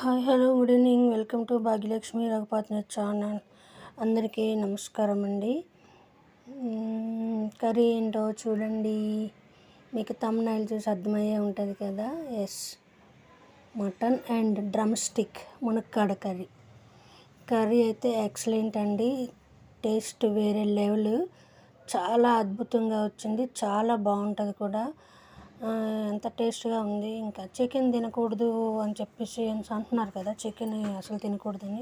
Hi hello good evening. Welcome to Bhagyalakshmi Raghupatna channel. అందరికీ నమస్కారం అండి. కర్రీ ఏంటో చూడండి. మీకు థంబ్నెయిల్ చూసి అర్థమయ్యే ఉంటుంది కదా. Yes, mutton and drumstick మునక్కాడ కర్రీ అయితే ఎక్సలెంట్ అండి. టేస్ట్ వేరే లెవెల్, చాలా అద్భుతంగా వచ్చింది. చాలా బాగుంటుంది కూడా. ఎంత టేస్ట్గా ఉంది. ఇంకా చికెన్ తినకూడదు అని చెప్పేసి అంటున్నారు కదా, చికెన్ అసలు తినకూడదని.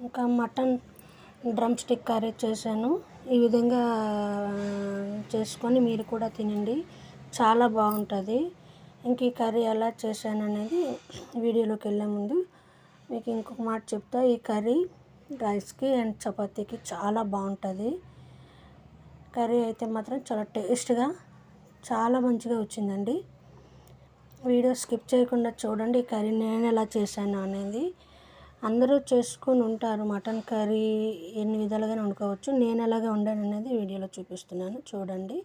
ఇంకా మటన్ డ్రమ్ స్టిక్ కర్రీ చేశాను. ఈ విధంగా చేసుకొని మీరు కూడా తినండి, చాలా బాగుంటుంది. ఇంక ఈ కర్రీ ఎలా చేశాను అనేది వీడియోలోకి వెళ్ళే ముందు మీకు ఇంకొక మాట చెప్తా. ఈ కర్రీ రైస్కి అండ్ చపాతీకి చాలా బాగుంటుంది. కర్రీ అయితే మాత్రం చాలా టేస్ట్గా, చాలా మంచిగా వచ్చిందండి. వీడియో స్కిప్ చేయకుండా చూడండి. ఈ కర్రీ నేను ఎలా చేశాను అనేది. అందరూ చేసుకొని ఉంటారు. మటన్ కర్రీ ఎన్ని విధాలుగానే వండుకోవచ్చు. నేను ఎలాగ వండాను అనేది వీడియోలో చూపిస్తున్నాను, చూడండి.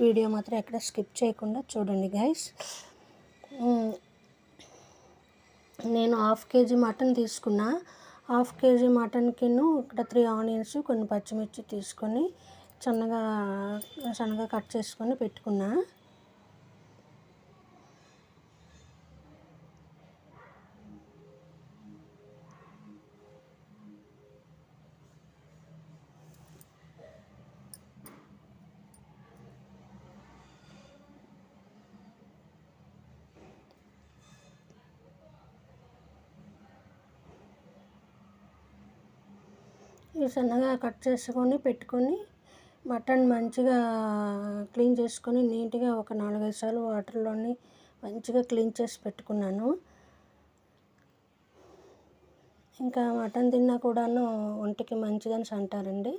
వీడియో మాత్రం ఎక్కడ స్కిప్ చేయకుండా చూడండి గైస్. నేను హాఫ్ కేజీ మటన్ తీసుకున్నా. హాఫ్ కేజీ మటన్కి ఇక్కడ 3 ఆనియన్స్, కొన్ని పచ్చిమిర్చి తీసుకొని సన్నగా కట్ చేసుకొని పెట్టుకున్నా. ఇవి సన్నగా కట్ చేసుకొని పెట్టుకొని, మటన్ మంచిగా క్లీన్ చేసుకొని నీట్గా ఒక 4-5 సార్లు వాటర్లోని మంచిగా క్లీన్ చేసి పెట్టుకున్నాను. ఇంకా మటన్ తిన్నా కూడాను ఒంటికి మంచిదని అంటారండి.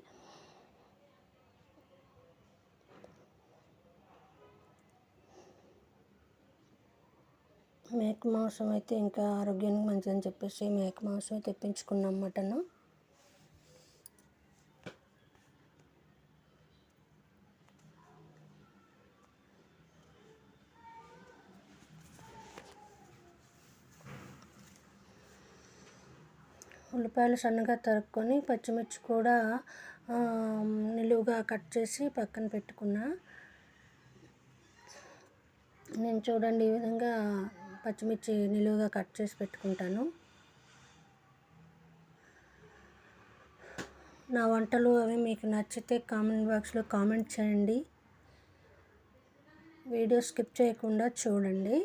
మేక మాంసం అయితే ఇంకా ఆరోగ్యానికి మంచిదని చెప్పేసి మేక మాంసం తెప్పించుకున్నాం మటన్. ఉల్లిపాయలు సన్నగా తరుక్కొని, పచ్చిమిర్చి కూడా నిలువుగా కట్ చేసి పక్కన పెట్టుకున్నా. నేను చూడండి ఈ విధంగా పచ్చిమిర్చి నిలువుగా కట్ చేసి పెట్టుకుంటాను. నా వంటలు అవి మీకు నచ్చితే కామెంట్ బాక్స్లో కామెంట్ చేయండి. వీడియో స్కిప్ చేయకుండా చూడండి.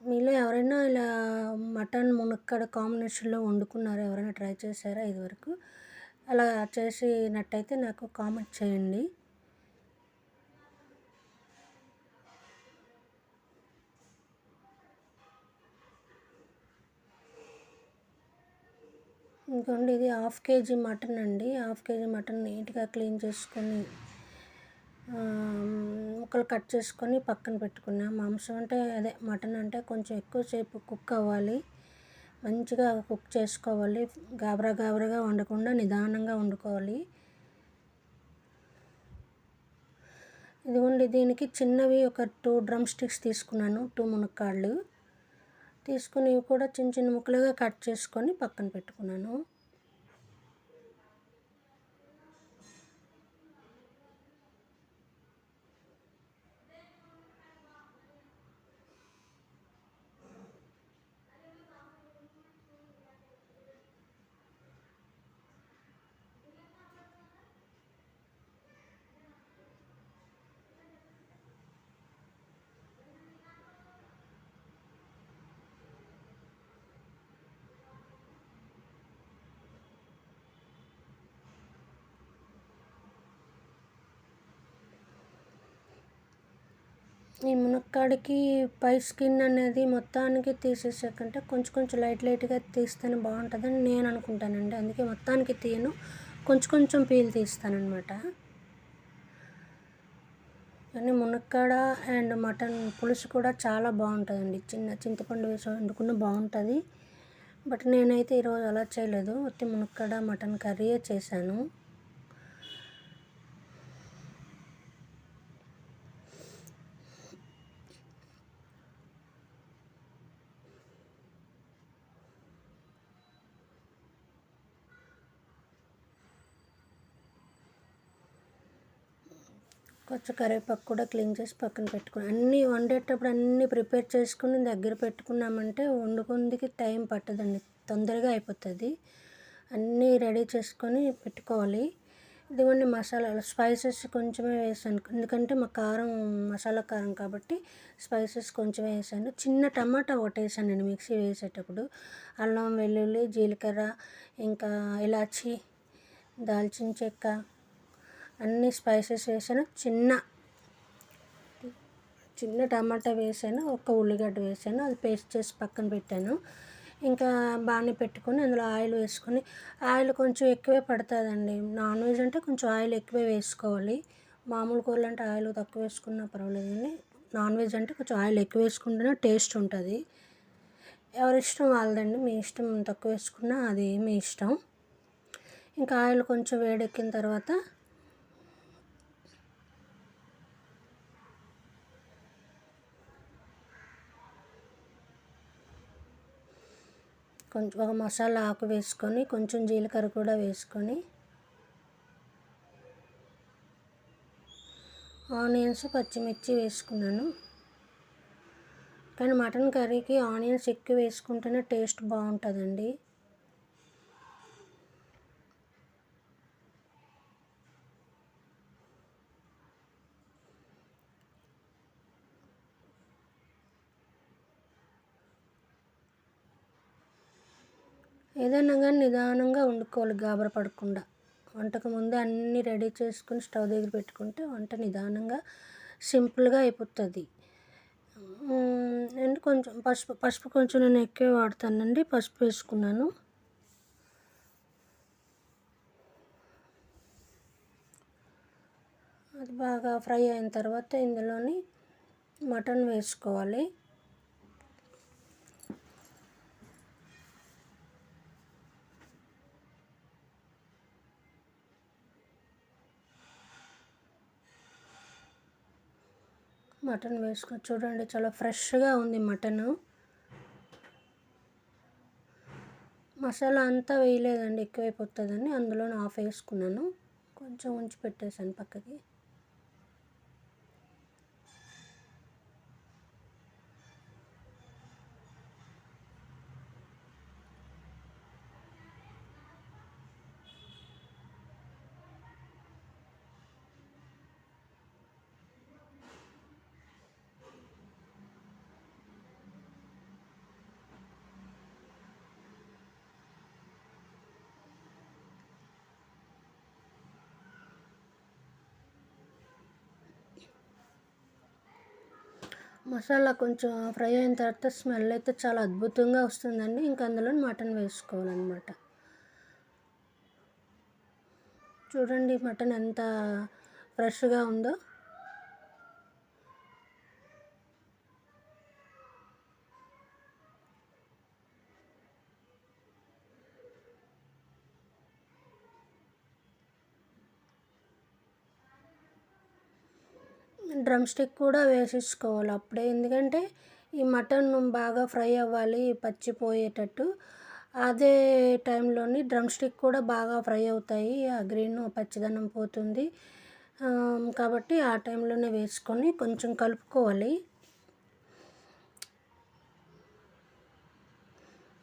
మీలో ఎవరైనా ఇలా మటన్ మునక్కాడ కాంబినేషన్లో వండుకున్నారా? ఎవరైనా ట్రై చేశారా ఇదివరకు? అలా చేసినట్టయితే నాకు కామెంట్ చేయండి. ఇంకోండి, ఇది హాఫ్ కేజీ మటన్ అండి. హాఫ్ కేజీ మటన్ నీట్గా క్లీన్ చేసుకొని ముక్కలు కట్ చేసుకొని పక్కన పెట్టుకున్నా. మాంసం అంటే అదే మటన్ అంటే కొంచెం ఎక్కువసేపు కుక్ అవ్వాలి, మంచిగా కుక్ చేసుకోవాలి. గాబరాగా వండకుండా నిదానంగా వండుకోవాలి. ఇదిగోండి, దీనికి చిన్నవి ఒక 2 డ్రమ్ స్టిక్స్ తీసుకున్నాను. 2 మునక్కాడలు తీసుకుని ఇవి కూడా చిన్న ముక్కలుగా కట్ చేసుకొని పక్కన పెట్టుకున్నాను. ఈ మునక్కాడికి పై స్కిన్ అనేది మొత్తానికి తీసేసాకంటే కొంచెం లైట్గా తీస్తేనే బాగుంటుందని నేను అనుకుంటానండి. అందుకే మొత్తానికి తీయను, కొంచెం పీల్ తీస్తానన్నమాట. కానీ మునక్కాడ అండ్ మటన్ పులుసు కూడా చాలా బాగుంటుందండి. చింతపండు వేసి వండుకున్న బాగుంటుంది. బట్ నేనైతే ఈరోజు అలా చేయలేదు, ఉత్తి మునక్కాడ మటన్ కర్రీయే చేశాను. కొంచెం కరివేపాకు కూడా క్లీన్ చేసి పక్కన పెట్టుకుని అన్నీ వండేటప్పుడు అన్నీ ప్రిపేర్ చేసుకుని దగ్గర పెట్టుకున్నామంటే వండుకుందికి టైం పట్టదండి, తొందరగా అయిపోతుంది. అన్నీ రెడీ చేసుకొని పెట్టుకోవాలి. ఇదిగోండి మసాలాలు, స్పైసెస్ కొంచెమే వేసాను, ఎందుకంటే మా కారం మసాలా కారం కాబట్టి స్పైసెస్ కొంచెమే వేసాను. చిన్న టమాటా ఒకటి వేసానండి మిక్సీ వేసేటప్పుడు. అల్లం, వెల్లుల్లి, జీలకర్ర, ఇంకా ఇలాచి, దాల్చిన చెక్క అన్ని స్పైసెస్ వేసాను. చిన్న టమాటా వేసాను, ఒక ఉల్లిగడ్డ వేసాను, అది పేస్ట్ చేసి పక్కన పెట్టాను. ఇంకా బాగానే పెట్టుకొని అందులో ఆయిల్ వేసుకొని, ఆయిల్ కొంచెం ఎక్కువే పడుతుందండి. నాన్ వెజ్ అంటే కొంచెం ఆయిల్ ఎక్కువే వేసుకోవాలి. మామూలు కూరలు అంటే ఆయిల్ తక్కువ వేసుకున్నా పర్వాలేదు, కానీ నాన్ వెజ్ అంటే కొంచెం ఆయిల్ ఎక్కువ వేసుకుంటేనే టేస్ట్ ఉంటుంది. ఎవరి ఇష్టం వాళ్ళదండి, మీ ఇష్టం, తక్కువ వేసుకున్నా అది మీ ఇష్టం. ఇంకా ఆయిల్ కొంచెం వేడెక్కిన తర్వాత కొంచెం ఒక మసాలా ఆకు వేసుకొని, కొంచెం జీలకర్ర కూడా వేసుకొని, ఆనియన్స్, పచ్చిమిర్చి వేసుకున్నాను. కానీ మటన్ కర్రీకి ఆనియన్స్ ఎక్కువ వేసుకుంటేనే టేస్ట్ బాగుంటుందండి. ఏదైనా కానీ నిదానంగా వండుకోవాలి, గాబర పడకుండా. వంటకు ముందే అన్నీ రెడీ చేసుకుని స్టవ్ దగ్గర పెట్టుకుంటే వంట నిదానంగా సింపుల్గా అయిపోతుంది. అండ్ కొంచెం పసుపు కొంచెం నేను ఎక్కువ వాడతానండి, పసుపు వేసుకున్నాను. అది బాగా ఫ్రై అయిన తర్వాత ఇందులోని మటన్ వేసుకోవాలి. మటన్ వేసుకొని చూడండి, చాలా ఫ్రెష్గా ఉంది మటను. మసాలా అంతా వేయలేదండి, ఎక్కువైపోతుందని అందులో హాఫ్ వేసుకున్నాను, కొంచెం ఉంచి పెట్టేశాను పక్కకి. మసాలా కొంచెం ఫ్రై అయిన తర్వాత స్మెల్ అయితే చాలా అద్భుతంగా వస్తుందండి. ఇంకా అందులో మటన్ వేసుకోవాలన్నమాట. చూడండి మటన్ ఎంత ఫ్రెష్గా ఉందో. డ్రమ్ స్టిక్ కూడా వేసేసుకోవాలి అప్పుడే, ఎందుకంటే ఈ మటన్ బాగా ఫ్రై అవ్వాలి పచ్చిపోయేటట్టు. అదే టైంలోని డ్రమ్ స్టిక్ కూడా బాగా ఫ్రై అవుతాయి, ఆ గ్రీన్ పచ్చిదనం పోతుంది. కాబట్టి ఆ టైంలోనే వేసుకొని కొంచెం కలుపుకోవాలి.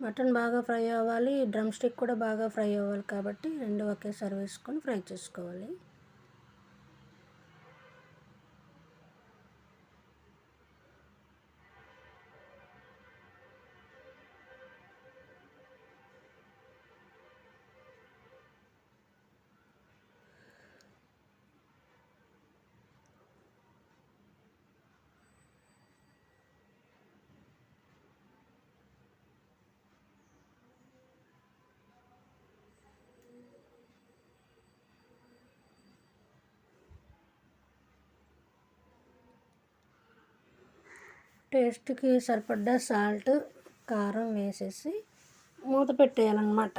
మటన్ బాగా ఫ్రై అవ్వాలి, డ్రమ్ స్టిక్ కూడా బాగా ఫ్రై అవ్వాలి, కాబట్టి రెండు ఒకేసారి వేసుకొని ఫ్రై చేసుకోవాలి. టేస్ట్కి సరిపడ్డ సాల్ట్, కారం వేసేసి మూత పెట్టేయాలన్నమాట.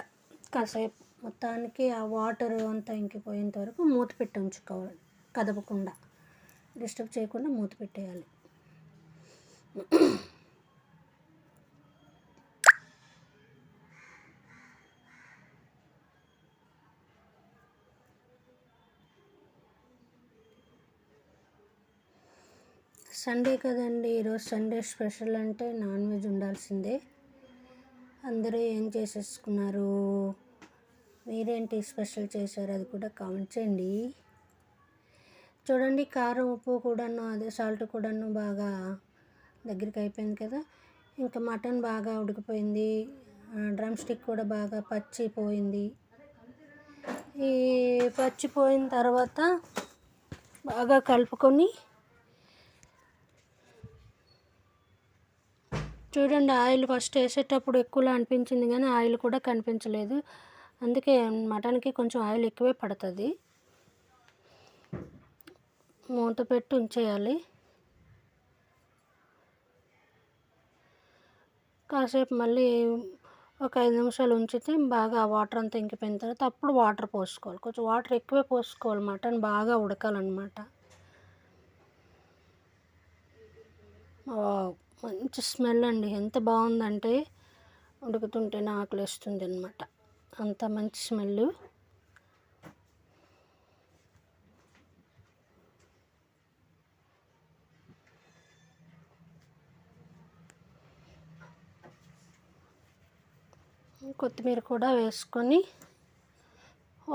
కాసేపు మొత్తానికి ఆ వాటర్ అంతా ఇంకిపోయేంత వరకు మూత పెట్టి ఉంచుకోవాలి, కదపకుండా, డిస్టర్బ్ చేయకుండా మూత పెట్టేయాలి. సండే కదండి, ఈరోజు సండే స్పెషల్ అంటే నాన్ వెజ్ ఉండాల్సిందే. అందరూ ఏం చేసేసుకున్నారు, మీరేంటి స్పెషల్ చేశారు అది కూడా కామెంట్ చేయండి. చూడండి, కారం ఉప్పు కూడాను అదే సాల్ట్ కూడాను బాగా దగ్గరికి అయిపోయింది కదా. ఇంకా మటన్ బాగా ఉడికిపోయింది, డ్రమ్ స్టిక్ కూడా బాగా పచ్చిపోయింది. ఈ పచ్చిపోయిన తర్వాత బాగా కలుపుకొని చూడండి, ఆయిల్ ఫస్ట్ వేసేటప్పుడు ఎక్కువలా అనిపించింది కానీ ఆయిల్ కూడా కనిపించలేదు. అందుకే మటన్కి కొంచెం ఆయిల్ ఎక్కువే పడుతుంది. మూత పెట్టి ఉంచేయాలి. కాసేపు మళ్ళీ ఒక 5 నిమిషాలు ఉంచితే బాగా వాటర్ అంతా ఇంకిపోయిన తర్వాత అప్పుడు వాటర్ పోసుకోవాలి. కొంచెం వాటర్ ఎక్కువే పోసుకోవాలి, మటన్ బాగా ఉడకాలన్నమాట. మంచి స్మెల్ అండి, ఎంత బాగుందంటే ఉడుకుతుంటేనే ఆకలిస్తుంది అన్నమాట, అంత మంచి స్మెల్. కొత్తిమీర కూడా వేసుకొని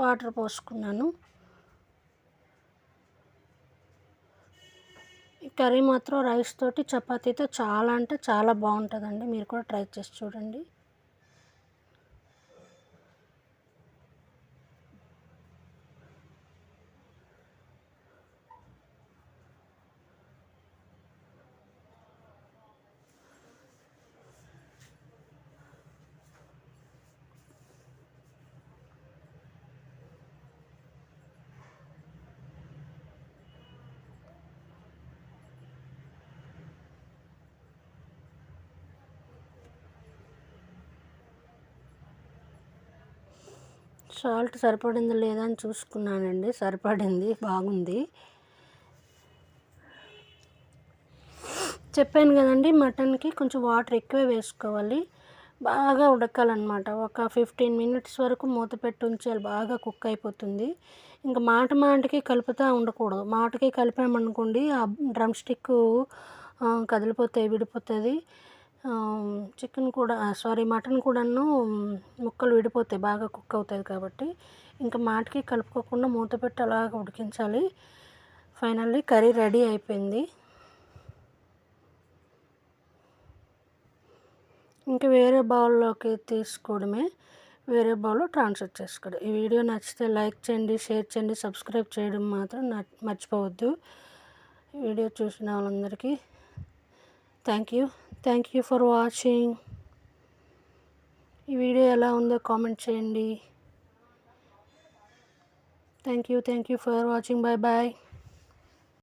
వాటర్ పోసుకున్నాను. ఈ కర్రీ మాత్రం రైస్ తోటి చపాతీతో చాలా అంటే చాలా బాగుంటుందండి, మీరు కూడా ట్రై చేసి చూడండి. సాల్ట్ సరిపడింది లేదా అని చూసుకున్నానండి, సరిపడింది, బాగుంది. చెప్పాను కదండి, మటన్కి కొంచెం వాటర్ ఎక్కువే వేసుకోవాలి, బాగా ఉడకాలన్నమాట. ఒక 15 మినిట్స్ వరకు మూత పెట్టి ఉంచాలి, బాగా కుక్ అయిపోతుంది. ఇంకా మాటకి కలుపుతూ ఉండకూడదు, మాటకి కలిపామనుకోండి ఆ డ్రమ్ స్టిక్ కదిలిపోతాయి, విడిపోతుంది. మటన్ కూడాను ముక్కలు విడిపోతాయి, బాగా కుక్ అవుతుంది కాబట్టి ఇంకా మాటకి కలుపుకోకుండా మూత పెట్టి అలాగ ఉడికించాలి. ఫైనల్లీ కర్రీ రెడీ అయిపోయింది. ఇంకా వేరే బౌల్లోకి తీసుకోవడమే, వేరే బౌల్లో ట్రాన్స్ఫర్ చేసుకోవడం. ఈ వీడియో నచ్చితే లైక్ చేయండి, షేర్ చేయండి, సబ్స్క్రైబ్ చేయడం మాత్రం మర్చిపోవద్దు. ఈ వీడియో చూసిన వాళ్ళందరికీ థ్యాంక్ యూ ఫర్ వాచింగ్. ఈ వీడియో ఎలా ఉందో కామెంట్ చేయండి. Thank you for watching. Bye bye.